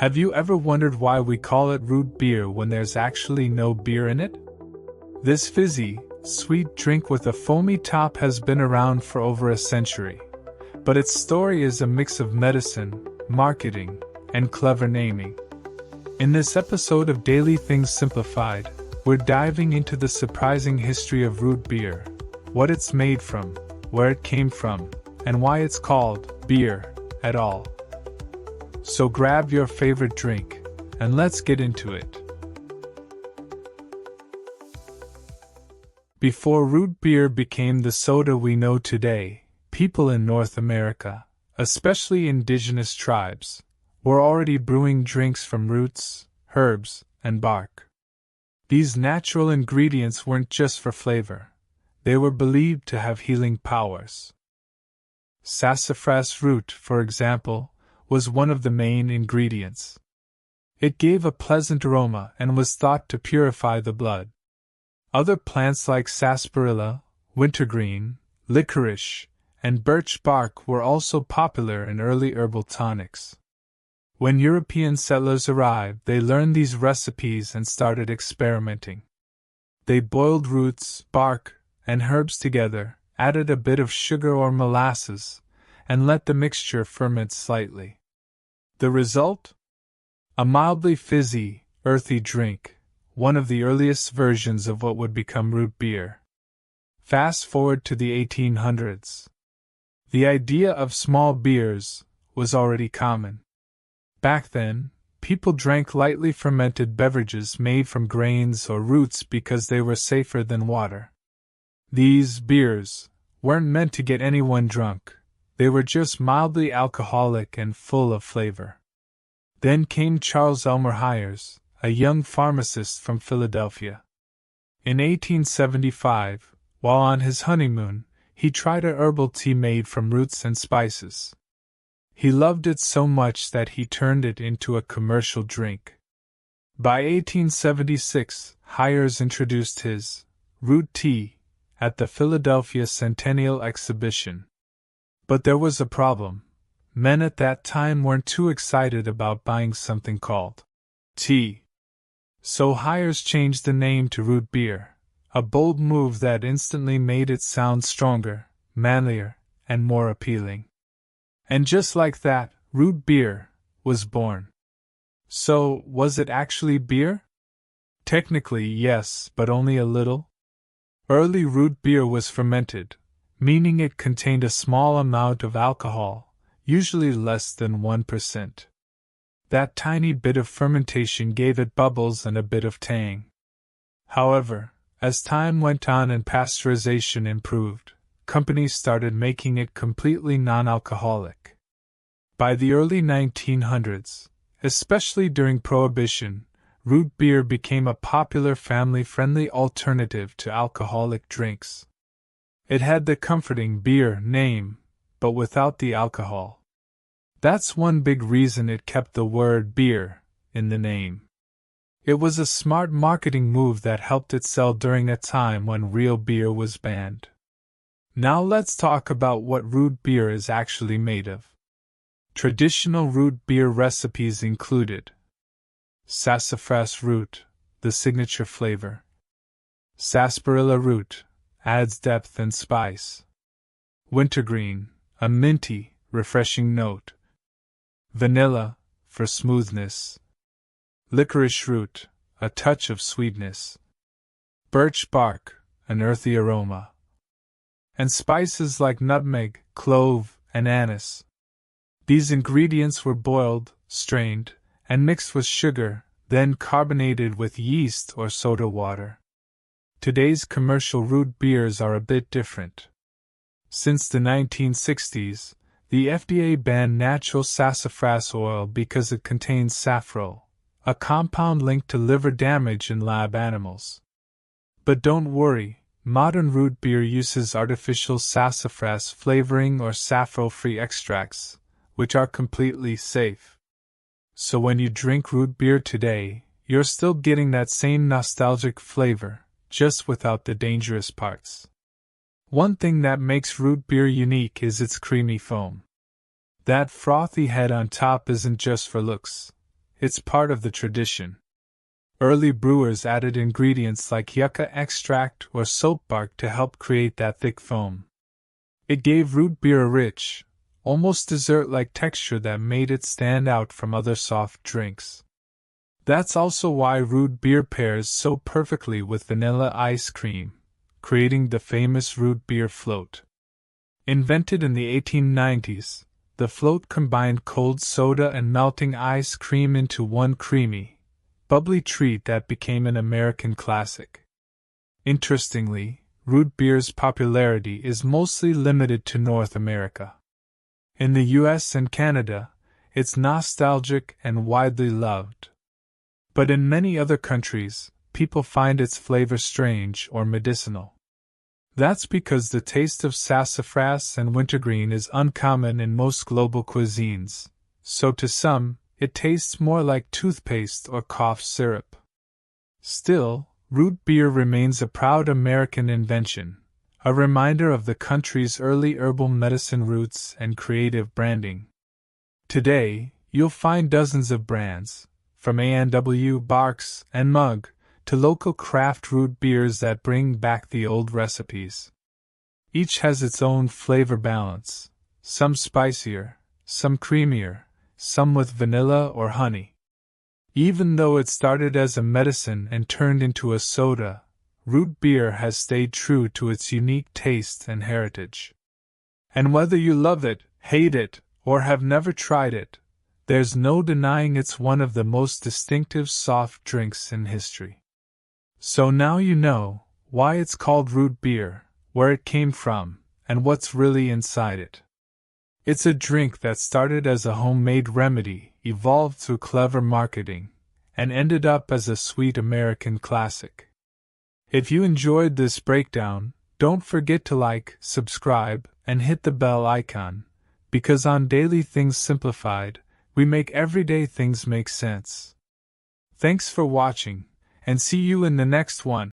Have you ever wondered why we call it root beer when there's actually no beer in it? This fizzy, sweet drink with a foamy top has been around for over a century, but its story is a mix of medicine, marketing, and clever naming. In this episode of Daily Things Simplified, we're diving into the surprising history of root beer, what it's made from, where it came from, and why it's called beer at all. So grab your favorite drink, and let's get into it. Before root beer became the soda we know today, people in North America, especially indigenous tribes, were already brewing drinks from roots, herbs, and bark. These natural ingredients weren't just for flavor, they were believed to have healing powers. Sassafras root, for example, was one of the main ingredients. It gave a pleasant aroma and was thought to purify the blood. Other plants like sarsaparilla, wintergreen, licorice, and birch bark were also popular in early herbal tonics. When European settlers arrived, they learned these recipes and started experimenting. They boiled roots, bark, and herbs together, added a bit of sugar or molasses, and let the mixture ferment slightly. The result? A mildly fizzy, earthy drink, one of the earliest versions of what would become root beer. Fast forward to the 1800s. The idea of small beers was already common. Back then, people drank lightly fermented beverages made from grains or roots because they were safer than water. These beers weren't meant to get anyone drunk. They were just mildly alcoholic and full of flavor. Then came Charles Elmer Hyers, a young pharmacist from Philadelphia. In 1875, while on his honeymoon, he tried a herbal tea made from roots and spices. He loved it so much that he turned it into a commercial drink. By 1876, Hyers introduced his root tea at the Philadelphia Centennial Exhibition. But there was a problem. Men at that time weren't too excited about buying something called tea. So Hyers changed the name to root beer, a bold move that instantly made it sound stronger, manlier, and more appealing. And just like that, root beer was born. So, was it actually beer? Technically, yes, but only a little. Early root beer was fermented, meaning it contained a small amount of alcohol, usually less than 1%. That tiny bit of fermentation gave it bubbles and a bit of tang. However, as time went on and pasteurization improved, companies started making it completely non-alcoholic. By the early 1900s, especially during Prohibition, root beer became a popular family-friendly alternative to alcoholic drinks. It had the comforting beer name, but without the alcohol. That's one big reason it kept the word beer in the name. It was a smart marketing move that helped it sell during a time when real beer was banned. Now let's talk about what root beer is actually made of. Traditional root beer recipes included sassafras root, the signature flavor. Sarsaparilla root adds depth and spice. Wintergreen, a minty, refreshing note. Vanilla, for smoothness. Licorice root, a touch of sweetness. Birch bark, an earthy aroma. And spices like nutmeg, clove, and anise. These ingredients were boiled, strained, and mixed with sugar, then carbonated with yeast or soda water. Today's commercial root beers are a bit different. Since the 1960s, the FDA banned natural sassafras oil because it contains safrole, a compound linked to liver damage in lab animals. But don't worry, modern root beer uses artificial sassafras flavoring or safrole-free extracts, which are completely safe. So when you drink root beer today, you're still getting that same nostalgic flavor, just without the dangerous parts. One thing that makes root beer unique is its creamy foam. That frothy head on top isn't just for looks. it's part of the tradition. Early brewers added ingredients like yucca extract or soap bark to help create that thick foam. It gave root beer a rich, almost dessert-like texture that made it stand out from other soft drinks. That's also why root beer pairs so perfectly with vanilla ice cream, creating the famous root beer float. Invented in the 1890s, the float combined cold soda and melting ice cream into one creamy, bubbly treat that became an American classic. Interestingly, root beer's popularity is mostly limited to North America. In the US and Canada, it's nostalgic and widely loved. But in many other countries, people find its flavor strange or medicinal. That's because the taste of sassafras and wintergreen is uncommon in most global cuisines, so to some, it tastes more like toothpaste or cough syrup. Still, root beer remains a proud American invention, a reminder of the country's early herbal medicine roots and creative branding. Today, you'll find dozens of brands, from A&W Barks and Mug, to local craft root beers that bring back the old recipes. Each has its own flavor balance, some spicier, some creamier, some with vanilla or honey. Even though it started as a medicine and turned into a soda, root beer has stayed true to its unique taste and heritage. And whether you love it, hate it, or have never tried it, there's no denying it's one of the most distinctive soft drinks in history. So now you know why it's called root beer, where it came from, and what's really inside it. It's a drink that started as a homemade remedy, evolved through clever marketing, and ended up as a sweet American classic. If you enjoyed this breakdown, don't forget to like, subscribe, and hit the bell icon, because on Daily Things Simplified, we make everyday things make sense. Thanks for watching, and see you in the next one.